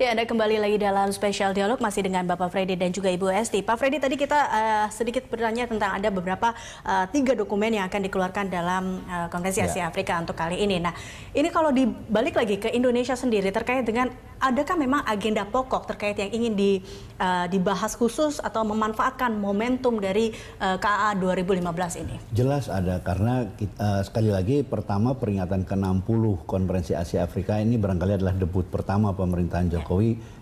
Ya, Anda kembali lagi dalam spesial dialog masih dengan Bapak Freddy dan juga Ibu Esti. Pak Freddy, tadi kita sedikit bertanya tentang ada beberapa 3 dokumen yang akan dikeluarkan dalam Konferensi Asia Afrika untuk kali ini. Nah, ini kalau dibalik lagi ke Indonesia sendiri terkait dengan adakah memang agenda pokok terkait yang ingin dibahas khusus atau memanfaatkan momentum dari KAA 2015 ini? Jelas ada, karena sekali lagi pertama peringatan ke-60 Konferensi Asia Afrika ini barangkali adalah debut pertama pemerintahan Jokowi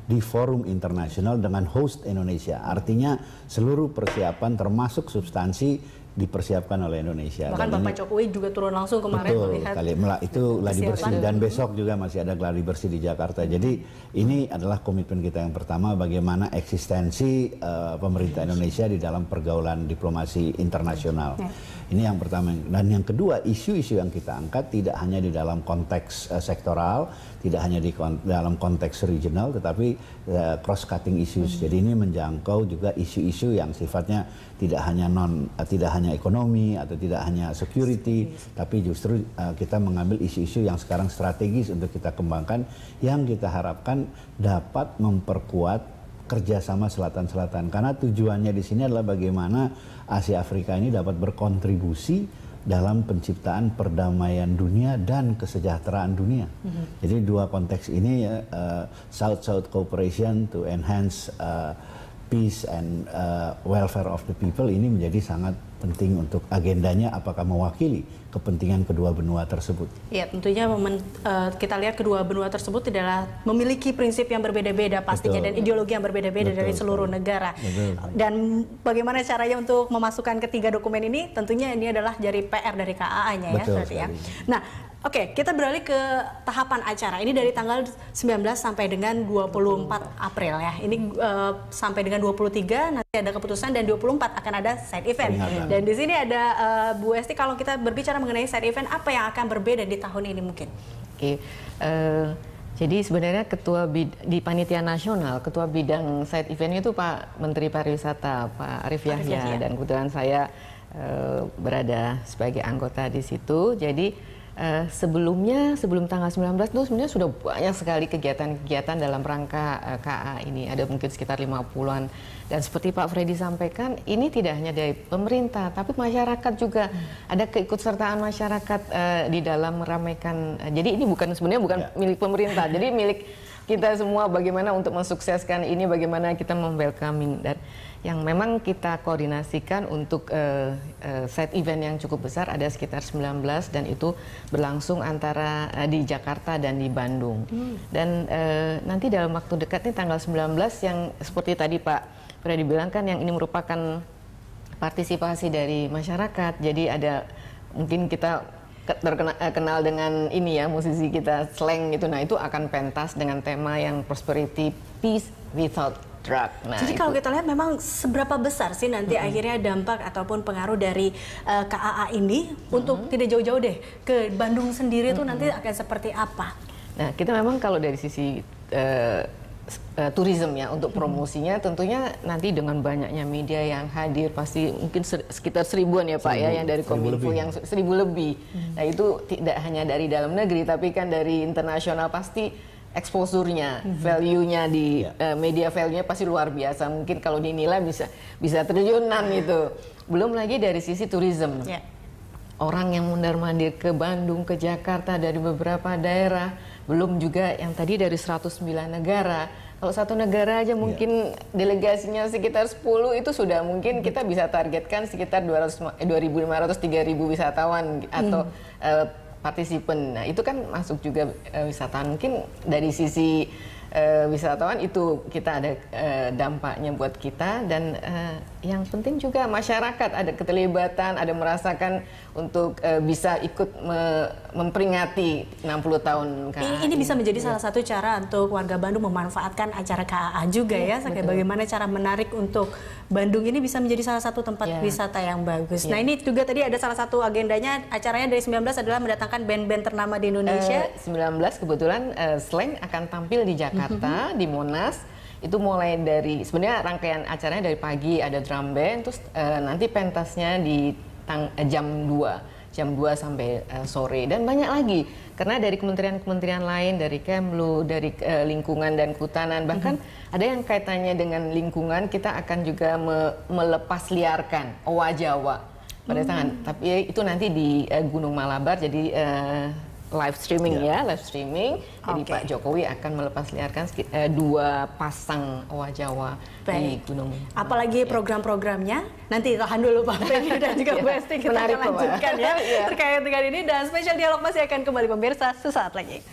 di forum internasional dengan host Indonesia. Artinya seluruh persiapan termasuk substansi dipersiapkan oleh Indonesia. Bahkan Bapak Jokowi juga turun langsung kemarin melihat itu gladi bersih, dan besok juga masih ada gladi bersih di Jakarta. Jadi ini adalah komitmen kita yang pertama, bagaimana eksistensi pemerintah Indonesia di dalam pergaulan diplomasi internasional. Ini yang pertama. Dan yang kedua, isu-isu yang kita angkat tidak hanya di dalam konteks sektoral, tidak hanya di dalam konteks regional, tetapi cross-cutting issues. Jadi ini menjangkau juga isu-isu yang sifatnya tidak hanya ekonomi atau tidak hanya security, tapi justru kita mengambil isu-isu yang sekarang strategis untuk kita kembangkan, yang kita harapkan dapat memperkuat kerjasama Selatan-Selatan. Karena tujuannya di sini adalah bagaimana Asia Afrika ini dapat berkontribusi dalam penciptaan perdamaian dunia dan kesejahteraan dunia. Jadi dua konteks ini South-South cooperation to enhance peace and welfare of the people ini menjadi sangat penting untuk agendanya, apakah mewakili kepentingan kedua benua tersebut. Ya, tentunya kita lihat kedua benua tersebut adalah memiliki prinsip yang berbeda-beda pastinya, dan ideologi yang berbeda-beda dari seluruh negara. Dan bagaimana caranya untuk memasukkan ketiga dokumen ini, tentunya ini adalah dari PR dari KAA-nya ya. Nah, oke, kita beralih ke tahapan acara. Ini dari tanggal 19 sampai dengan 24 April ya. Ini sampai dengan 23 nanti ada keputusan, dan 24 akan ada side event. Dan di sini ada Bu Esti, kalau kita berbicara mengenai side event, apa yang akan berbeda di tahun ini mungkin? Oke, jadi sebenarnya di Panitia Nasional, Ketua Bidang Side Event itu Pak Menteri Pariwisata, Pak Arief Yahya, dan kebetulan saya berada sebagai anggota di situ. Jadi sebelum tanggal 19 itu sebenarnya sudah banyak sekali kegiatan-kegiatan dalam rangka KA ini. Ada mungkin sekitar 50-an. Dan seperti Pak Freddy sampaikan, ini tidak hanya dari pemerintah, tapi masyarakat juga. Ada keikutsertaan masyarakat di dalam meramaikan. Jadi ini sebenarnya bukan milik pemerintah, jadi milik kita semua, bagaimana untuk mensukseskan ini, bagaimana kita welcoming. Dan yang memang kita koordinasikan untuk side event yang cukup besar ada sekitar 19, dan itu berlangsung antara di Jakarta dan di Bandung. Dan nanti dalam waktu dekat nih tanggal 19 yang seperti tadi Pak Freddy bilang kan, yang ini merupakan partisipasi dari masyarakat. Jadi ada mungkin kita terkenal dengan ini ya, musisi kita Slang itu. Nah, itu akan pentas dengan tema yang prosperity, peace without drug. Nah, jadi kalau kita lihat memang seberapa besar sih nanti akhirnya dampak ataupun pengaruh dari KAA ini untuk tidak jauh-jauh deh ke Bandung sendiri tuh nanti akan seperti apa? Nah, kita memang kalau dari sisi tourism ya, untuk promosinya tentunya nanti dengan banyaknya media yang hadir, pasti mungkin sekitar 1000-an ya Pak ya, yang dari Kominfo yang 1000 lebih. Nah, itu tidak hanya dari dalam negeri, tapi kan dari internasional pasti exposure-nya, value-nya di media value-nya pasti luar biasa. Mungkin kalau dinilai bisa triliunan gitu. Belum lagi dari sisi tourism. Orang yang mondar-mandir ke Bandung, ke Jakarta dari beberapa daerah, belum juga yang tadi dari 109 negara. Kalau satu negara aja mungkin delegasinya sekitar 10, itu sudah mungkin kita bisa targetkan sekitar 2.500-3.000 wisatawan atau partisipan. Nah, itu kan masuk juga wisatawan. Mungkin dari sisi wisatawan itu kita ada dampaknya buat kita, dan yang penting juga masyarakat ada keterlibatan, ada merasakan untuk bisa ikut memperingati 60 tahun KAA. Ini bisa menjadi salah satu cara untuk warga Bandung memanfaatkan acara KAA juga ya, bagaimana cara menarik untuk Bandung ini bisa menjadi salah satu tempat wisata yang bagus. Nah, ini juga tadi ada salah satu agendanya, acaranya dari 19 adalah mendatangkan band-band ternama di Indonesia. 19 kebetulan Slang akan tampil di Jakarta, di Monas. Itu mulai dari, sebenarnya rangkaian acaranya dari pagi ada drum band, terus nanti pentasnya di jam 2 sampai sore, dan banyak lagi Karena dari kementerian-kementerian lain, dari Kemlu, dari lingkungan dan kehutanan, bahkan ada yang kaitannya dengan lingkungan, kita akan juga melepas liarkan owa Jawa pada tangan. Tapi itu nanti di Gunung Malabar, jadi live streaming live streaming. Jadi Pak Jokowi akan melepasliarkan 2 pasang owa Jawa di Gunung. Apalagi program-programnya, nanti tahan dulu Pak Freddy dan juga Bu Esti, kita akan lanjutkan ya terkait dengan ini, dan spesial dialog masih akan kembali pemirsa sesaat lagi.